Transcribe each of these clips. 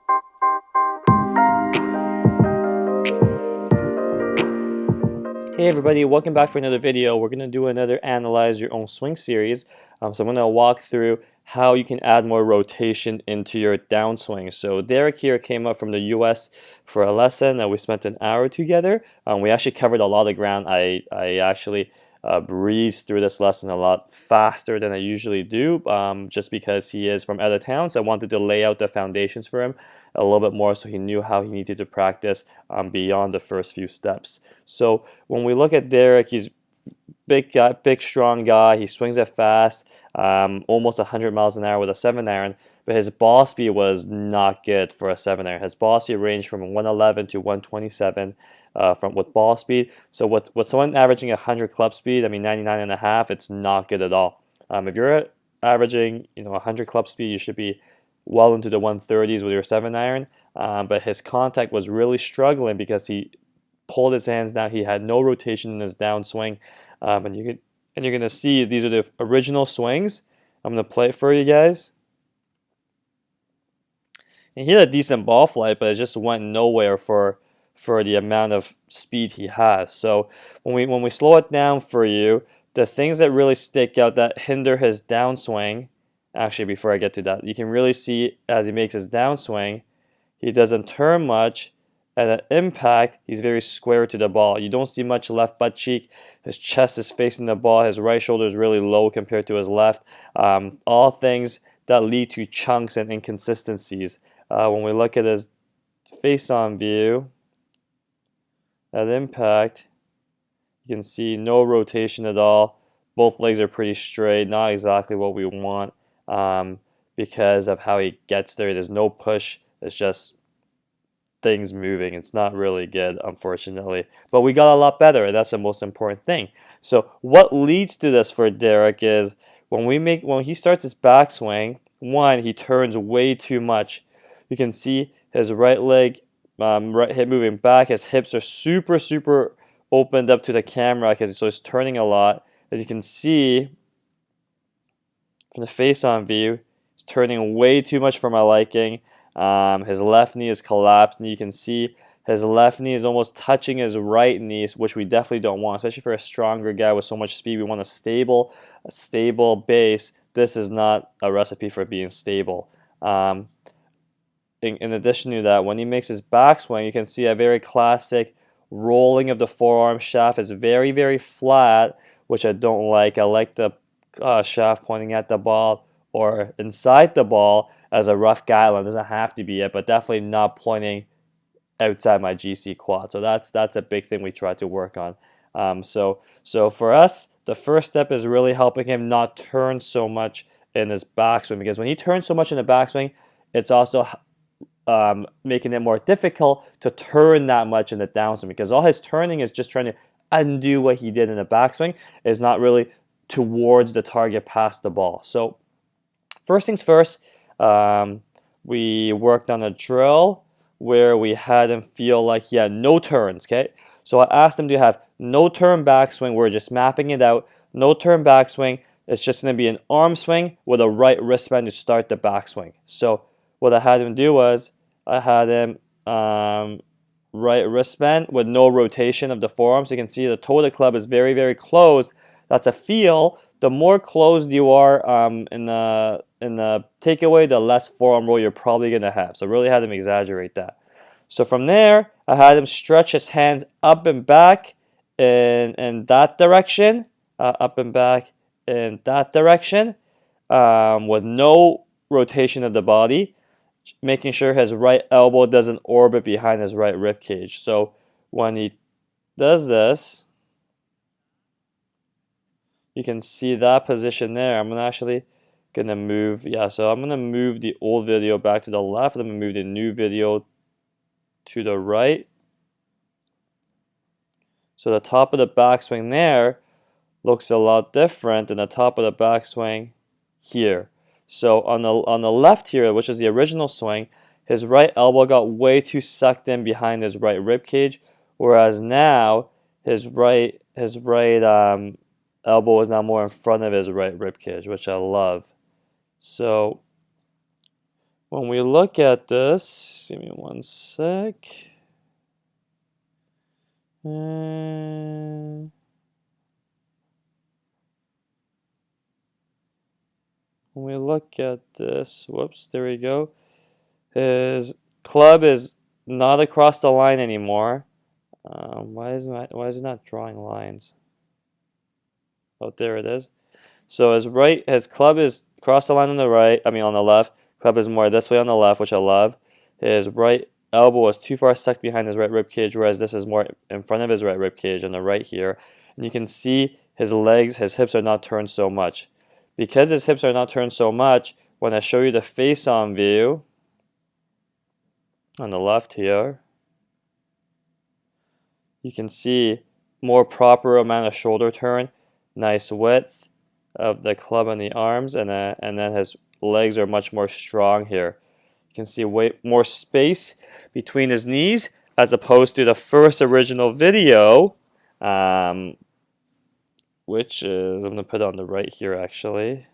Hey everybody, welcome back for another video. We're going to do another Analyze Your Own Swing series. So I'm going to walk through how you can add more rotation into your downswing. So Derek here came up from the US for a lesson and we spent an hour together. We actually covered a lot of ground. I actually breezed through this lesson a lot faster than I usually do, just because he is from out of town. So I wanted to lay out the foundations for him a little bit more so he knew how he needed to practice beyond the first few steps. So when we look at Derek, he's big guy, big strong guy. He swings it fast, almost 100 miles an hour with a 7-iron, but his ball speed was not good for a 7-iron. His ball speed ranged from 111 to 127 with ball speed. So with someone averaging 100 club speed, I mean 99 and a half, it's not good at all. If you're averaging 100 club speed, you should be well into the 130s with your 7-iron. But his contact was really struggling because he pulled his hands down. He had no rotation in his downswing, and you're gonna see these are the original swings. I'm gonna play it for you guys. And he had a decent ball flight, but it just went nowhere for the amount of speed he has. So when we slow it down for you, the things that really stick out that hinder his downswing. Actually, before I get to that, you can really see as he makes his downswing, he doesn't turn much. At an impact, he's very square to the ball. You don't see much left butt cheek. His chest is facing the ball. His right shoulder is really low compared to his left. All things that lead to chunks and inconsistencies. When we look at his face-on view, at impact, you can see no rotation at all. Both legs are pretty straight, not exactly what we want. Because of how he gets there. There's no push. It's just things moving. It's not really good, unfortunately. But we got a lot better, and that's the most important thing. So what leads to this for Derek is when he starts his backswing, one, he turns way too much. You can see his right leg, right hip moving back. His hips are super opened up to the camera so he's turning a lot. As you can see from the face-on view, he's turning way too much for my liking. His left knee is collapsed, and you can see his left knee is almost touching his right knee, which we definitely don't want, especially for a stronger guy with so much speed. We want a stable base. This is not a recipe for being stable. In addition to that, when he makes his backswing, you can see a very classic rolling of the forearm shaft. Is very flat, which I don't like. I like the shaft pointing at the ball or inside the ball as a rough guideline. It doesn't have to be it, but definitely not pointing outside my GC quad. So that's a big thing we try to work on. So for us, the first step is really helping him not turn so much in his backswing, because when he turns so much in the backswing, it's also making it more difficult to turn that much in the downswing, because all his turning is just trying to undo what he did in the backswing. Is not really towards the target past the ball. So first things first, we worked on a drill where we had him feel like he had no turns, okay? So I asked him to have no turn backswing. We're just mapping it out. No turn backswing. It's just going to be an arm swing with a right wristband to start the backswing. So what I had him do was I had him right wristband with no rotation of the forearms. You can see the toe of the club is very closed. That's a feel. The more closed you are in the takeaway, the less forearm roll you're probably going to have. So really had him exaggerate that. So from there, I had him stretch his hands up and back in that direction, up and back in that direction, with no rotation of the body, making sure his right elbow doesn't orbit behind his right rib cage. So when he does this, you can see that position there. I'm actually gonna move, so I'm gonna move the old video back to the left. I'm gonna move the new video to the right. So the top of the backswing there looks a lot different than the top of the backswing here. So on the left here, which is the original swing, his right elbow got way too sucked in behind his right rib cage, whereas now his right elbow is now more in front of his right rib cage, which I love. So when we look at this, give me one sec. When we look at this, whoops, there we go. His club is not across the line anymore. Why is it not drawing lines? Oh, there it is. So his club is across the line on the right. I mean on the left. Club is more this way on the left, which I love. His right elbow is too far sucked behind his right rib cage, whereas this is more in front of his right rib cage on the right here. And you can see his legs, his hips are not turned so much. Because his hips are not turned so much, when I show you the face-on view on the left here, you can see more proper amount of shoulder turn, nice width of the club and the arms, and then his legs are much more strong here. You can see way more space between his knees as opposed to the first original video, which is, I'm going to put it on the right here actually.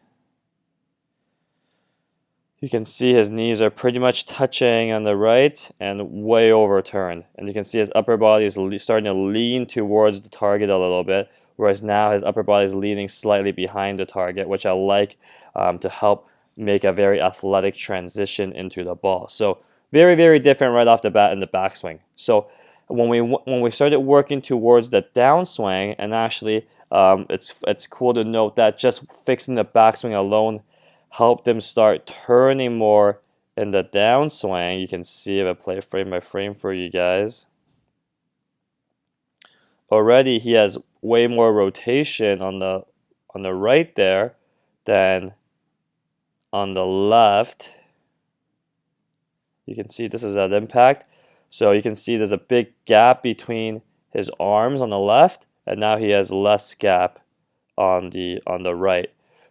You can see his knees are pretty much touching on the right and way overturned. And you can see his upper body is starting to lean towards the target a little bit, whereas now his upper body is leaning slightly behind the target, which I like to help make a very athletic transition into the ball. So very, very different right off the bat in the backswing. So when we started working towards the downswing, and actually it's cool to note that just fixing the backswing alone helped him start turning more in the downswing. You can see if I play frame by frame for you guys. Already he has way more rotation on the right there than on the left. You can see this is at impact. So you can see there's a big gap between his arms on the left, and now he has less gap on the right,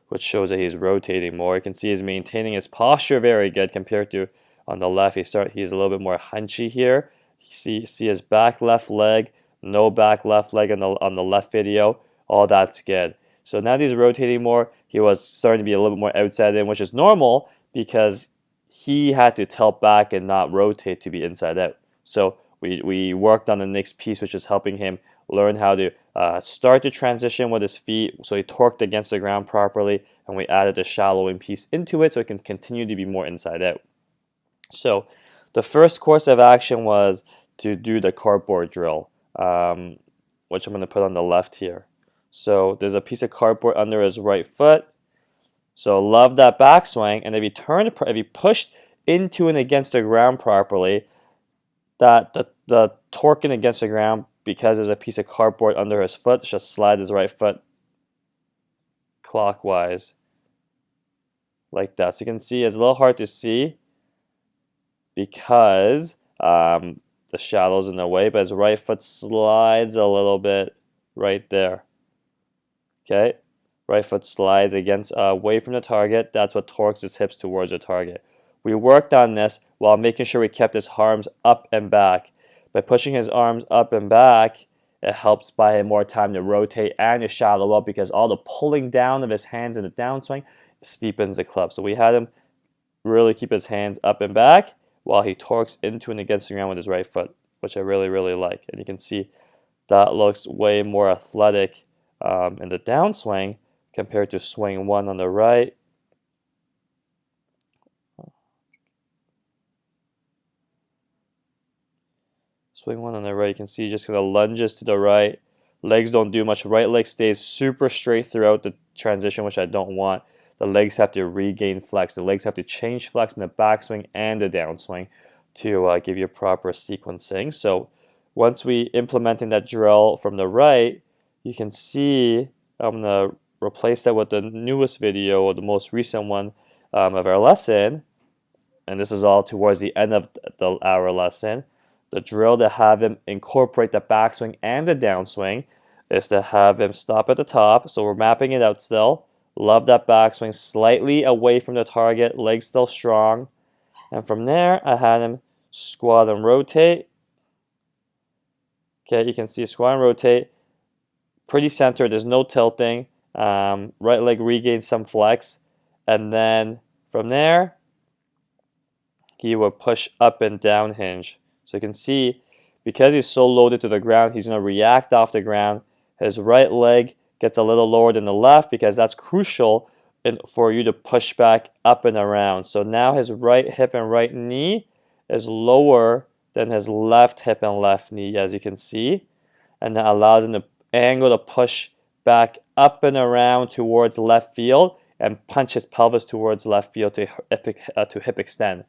which shows that he's rotating more. You can see he's maintaining his posture very good compared to on the left. He's a little bit more hunchy here. You see his back left leg, no back left leg on the left video. All that's good. So now he's rotating more. He was starting to be a little bit more outside in, which is normal because he had to tilt back and not rotate to be inside out. So we worked on the next piece, which is helping him learn how to start the transition with his feet, so he torqued against the ground properly, and we added the shallowing piece into it so it can continue to be more inside out. So the first course of action was to do the cardboard drill, which I'm going to put on the left here. So there's a piece of cardboard under his right foot. So love that backswing, and if he pushed into and against the ground properly, that the torquing against the ground, because there's a piece of cardboard under his foot, just slide his right foot clockwise like that. So you can see it's a little hard to see because the shadow's in the way, but his right foot slides a little bit right there. Okay, right foot slides against away from the target. That's what torques his hips towards the target. We worked on this while making sure we kept his arms up and back. By pushing his arms up and back, it helps buy him more time to rotate and to shallow up, because all the pulling down of his hands in the downswing steepens the club. So we had him really keep his hands up and back while he torques into and against the ground with his right foot, which I really, really like. And you can see that looks way more athletic in the downswing compared to swing one on the right. Swing one on the right, you can see he just kind of lunges to the right. Legs don't do much. Right leg stays super straight throughout the transition, which I don't want. The legs have to regain flex. The legs have to change flex in the backswing and the downswing to give you proper sequencing. So once we implementing that drill from the right, you can see I'm going to replace that with the newest video, or the most recent one of our lesson. And this is all towards the end of our lesson. The drill to have him incorporate the backswing and the downswing is to have him stop at the top. So we're mapping it out still. Love that backswing slightly away from the target, legs still strong. And from there, I had him squat and rotate. Okay, you can see squat and rotate. Pretty centered, there's no tilting. Right leg regains some flex. And then from there, he will push up and down hinge. So you can see, because he's so loaded to the ground, he's going to react off the ground. His right leg gets a little lower than the left because that's crucial for you to push back up and around. So now his right hip and right knee is lower than his left hip and left knee, as you can see. And that allows him to angle to push back up and around towards left field and punch his pelvis towards left field to hip extend.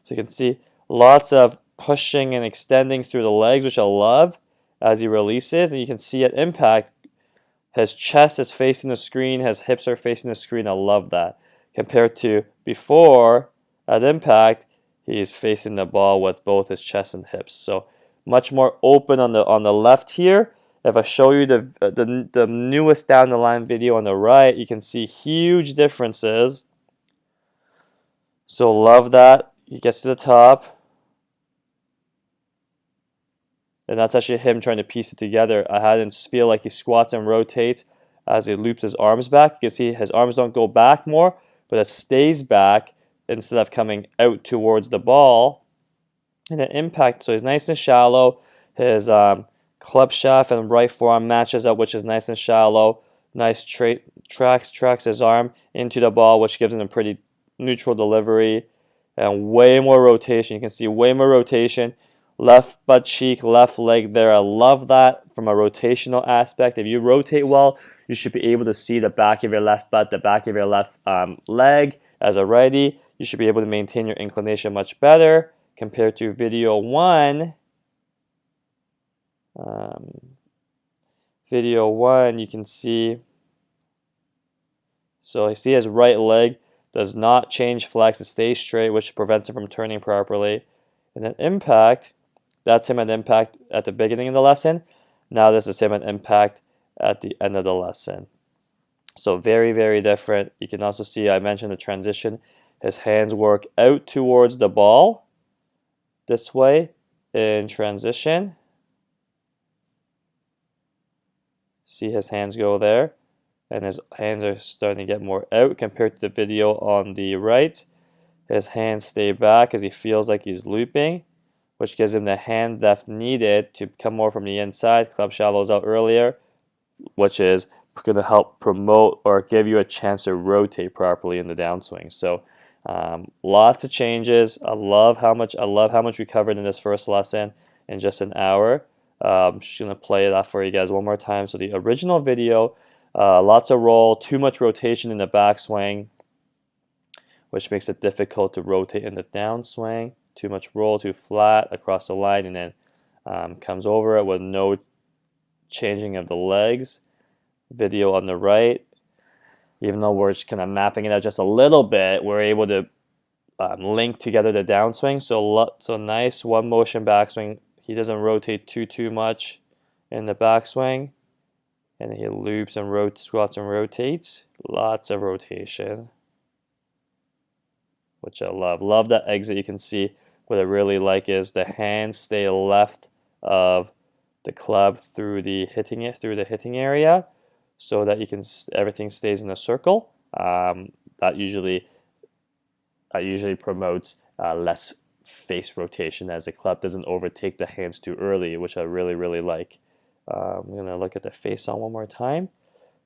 So you can see lots of pushing and extending through the legs, which I love, as he releases. And you can see at impact, his chest is facing the screen, his hips are facing the screen. I love that. Compared to before, at impact, he's facing the ball with both his chest and hips. So much more open on the left here. If I show you the newest down the line video on the right, you can see huge differences. So love that. He gets to the top. And that's actually him trying to piece it together. I had him feel like he squats and rotates as he loops his arms back. You can see his arms don't go back more, but it stays back instead of coming out towards the ball. And the impact, so he's nice and shallow. His club shaft and right forearm matches up, which is nice and shallow. Nice tracks his arm into the ball, which gives him a pretty neutral delivery. And way more rotation. You can see way more rotation. Left butt cheek, left leg there. I love that from a rotational aspect. If you rotate well, you should be able to see the back of your left butt, the back of your left leg. As a righty, you should be able to maintain your inclination much better compared to video 1. Video 1, you can see. So I see his right leg does not change flex, it stays straight, which prevents him from turning properly. And then impact, that's him at impact at the beginning of the lesson. Now this is him at impact at the end of the lesson. So very, very different. You can also see, I mentioned the transition. His hands work out towards the ball this way in transition. See his hands go there. And his hands are starting to get more out compared to the video on the right. His hands stay back as he feels like he's looping, which gives him the hand depth needed to come more from the inside. Club shallows out earlier, which is going to help promote or give you a chance to rotate properly in the downswing. So lots of changes. I love how much we covered in this first lesson in just an hour. I'm just going to play that for you guys one more time. So the original video, lots of roll, too much rotation in the backswing, which makes it difficult to rotate in the downswing. Too much roll, too flat across the line, and then comes over it with no changing of the legs. Video on the right, even though we're just kind of mapping it out just a little bit, we're able to link together the downswing. So nice one motion backswing. He doesn't rotate too much in the backswing. And he loops and squats and rotates. Lots of rotation, which I love. Love that exit. You can see what I really like is the hands stay left of the club through the hitting area, so that everything stays in a circle. That usually promotes less face rotation, as the club doesn't overtake the hands too early, which I really like. I'm going to look at the face on one more time.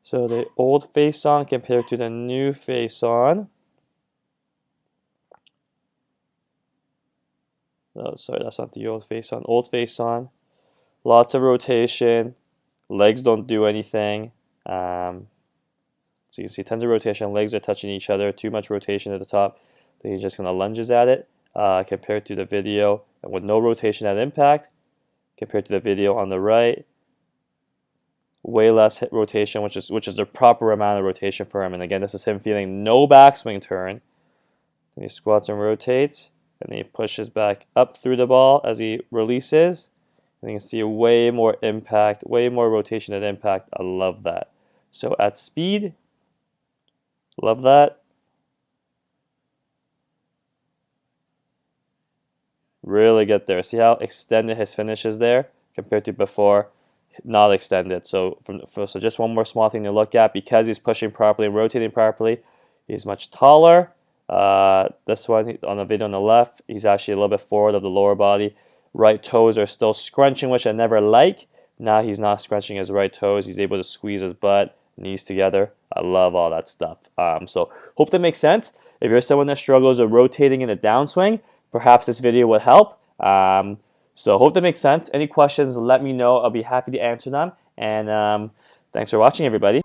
So the old face on compared to the new face on. Oh, sorry, that's not the old face on. Old face on. Lots of rotation. Legs don't do anything. So you can see tons of rotation. Legs are touching each other. Too much rotation at the top. Then he just kind of lunges at it. Compared to the video, and with no rotation at impact, compared to the video on the right. Way less hit rotation, which is the proper amount of rotation for him. And again, this is him feeling no backswing turn. Then he squats and rotates, and then he pushes back up through the ball as he releases. And you can see way more impact, way more rotation at impact. I love that. So at speed, love that. Really get there. See how extended his finish is there compared to before? Not extended. So so just one more small thing to look at. Because he's pushing properly and rotating properly, he's much taller This one on the video on the left, he's actually a little bit forward of the lower body. Right toes are still scrunching, which I never like. Now he's not scrunching his right toes. He's able to squeeze his butt, knees together. I love all that stuff. So hope that makes sense. If you're someone that struggles with rotating in a downswing, perhaps this video would help. So hope that makes sense. Any questions, let me know. I'll be happy to answer them. And thanks for watching, everybody.